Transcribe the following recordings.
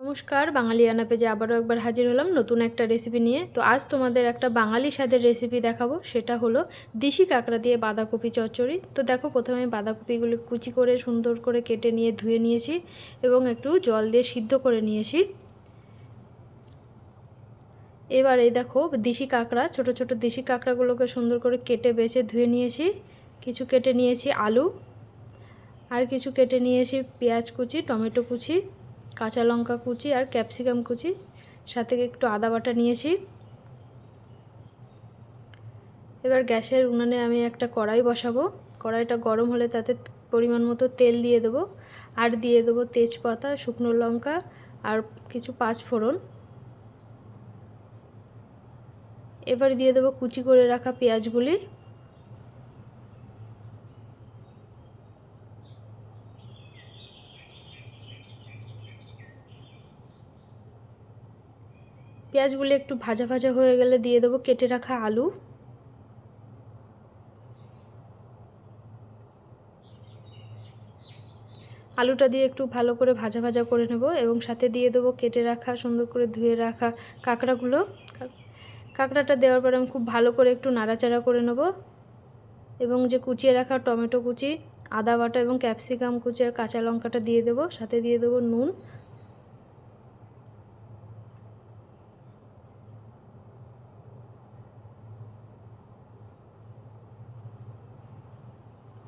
নমস্কার, বাঙালিয়ানা পেজে আবারও একবার হাজির হলাম নতুন একটা রেসিপি নিয়ে। তো আজ তোমাদের একটা বাঙালি স্বাদের রেসিপি দেখাবো, সেটা হলো দেশি কাঁকড়া দিয়ে বাঁধাকপি চচ্চড়ি। তো দেখো, প্রথমে আমি বাঁধাকপিগুলো কুচি করে সুন্দর করে কেটে নিয়ে ধুয়ে নিয়েছি এবং একটু জল দিয়ে সিদ্ধ করে নিয়েছি। এবার এই দেখো, দেশি কাঁকড়া, ছোট ছোট দেশি কাঁকড়াগুলোকে সুন্দর করে কেটে বেছে ধুয়ে নিয়েছি। কিছু কেটে নিয়েছি আলু, আর কিছু কেটে নিয়েছি পেঁয়াজ কুচি, টমেটো কুচি, কাঁচা লঙ্কা কুচি আর ক্যাপসিকাম কুচি, সাথে একটু আদা বাটা নিয়েছি। এবার গ্যাসের উনানে আমি একটা কড়াই বসাবো। কড়াইটা গরম হলে তাতে পরিমাণ মতো তেল দিয়ে দেবো, আর দিয়ে দেবো তেজপাতা, শুকনো লঙ্কা আর কিছু পাঁচফোড়ন। এবার দিয়ে দেবো কুচি করে রাখা পেঁয়াজগুলি। পেঁয়াজগুলি একটু ভাজা ভাজা হয়ে গেলে দিয়ে দেবো কেটে রাখা আলু। আলুটা দিয়ে একটু ভালো করে ভাজা ভাজা করে নেব এবং সাথে দিয়ে দেবো কেটে রাখা, সুন্দর করে ধুয়ে রাখা কাঁকড়াগুলো। কাঁকড়াটা দেওয়ার পরে আমি খুব ভালো করে একটু নাড়াচাড়া করে নেব এবং যে কুচিয়ে রাখা টমেটো কুচি, আদা বাটা এবং ক্যাপসিকাম কুচি আর কাঁচা লঙ্কাটা দিয়ে দেবো, সাথে দিয়ে দেবো নুন।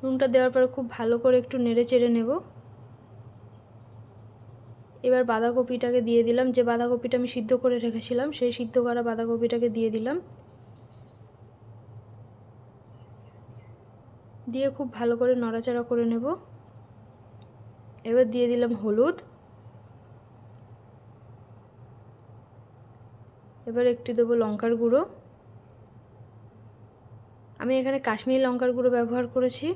নুনটা দেওয়ার পরে খুব ভালো করে একটু নেড়ে চেড়ে নেব। এবার বাঁধাকপিটাকে দিয়ে দিলাম, যে বাঁধাকপিটা আমি সিদ্ধ করে রেখেছিলাম সেই সিদ্ধ করা বাঁধাকপিটাকে দিয়ে দিলাম। দিয়ে খুব ভালো করে নাড়াচাড়া করে নেব। এবার দিয়ে দিলাম হলুদ। এবার একটু দেবো লঙ্কার গুঁড়ো। আমি এখানে কাশ্মীরি লঙ্কার গুঁড়ো ব্যবহার করেছি।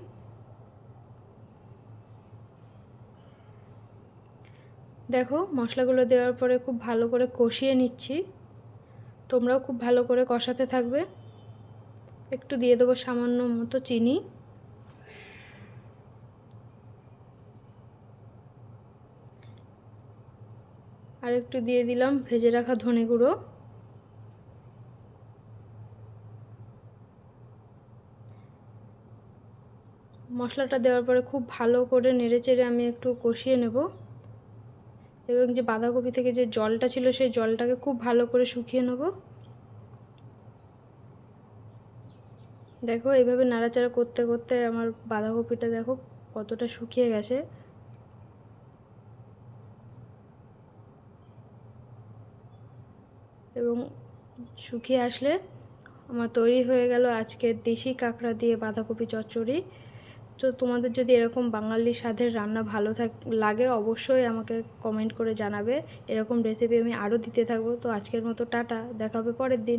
দেখো, মশলাগুলো দেওয়ার পরে খুব ভালো করে কষিয়ে নিচ্ছি। তোমরাও খুব ভালো করে কষাতে থাকবে। একটু দিয়ে দেবো সামান্য মতো চিনি। আর একটু দিয়ে দিলাম ভেজে রাখা ধনে গুঁড়ো। মশলাটা দেওয়ার পরে খুব ভালো করে নেড়েচেড়ে আমি একটু কষিয়ে নেব এবং যে বাঁধাকপি থেকে যে জলটা ছিল সেই জলটাকে খুব ভালো করে শুকিয়ে নেব। দেখো, এইভাবে নাড়াচাড়া করতে করতে আমার বাঁধাকপিটা দেখো কতটা শুকিয়ে গেছে। এবং শুকিয়ে আসলে আমার তৈরি হয়ে গেল আজকে দেশি কাঁকড়া দিয়ে বাঁধাকপি চচ্চড়ি। তো তোমাদের যদি এরকম বাঙালি স্বাদের রান্না ভালো লাগে, অবশ্যই আমাকে কমেন্ট করে জানাবে। এরকম রেসিপি আমি আরও দিতে থাকবো। তো আজকের মতো টাটা, দেখা হবে পরের দিন।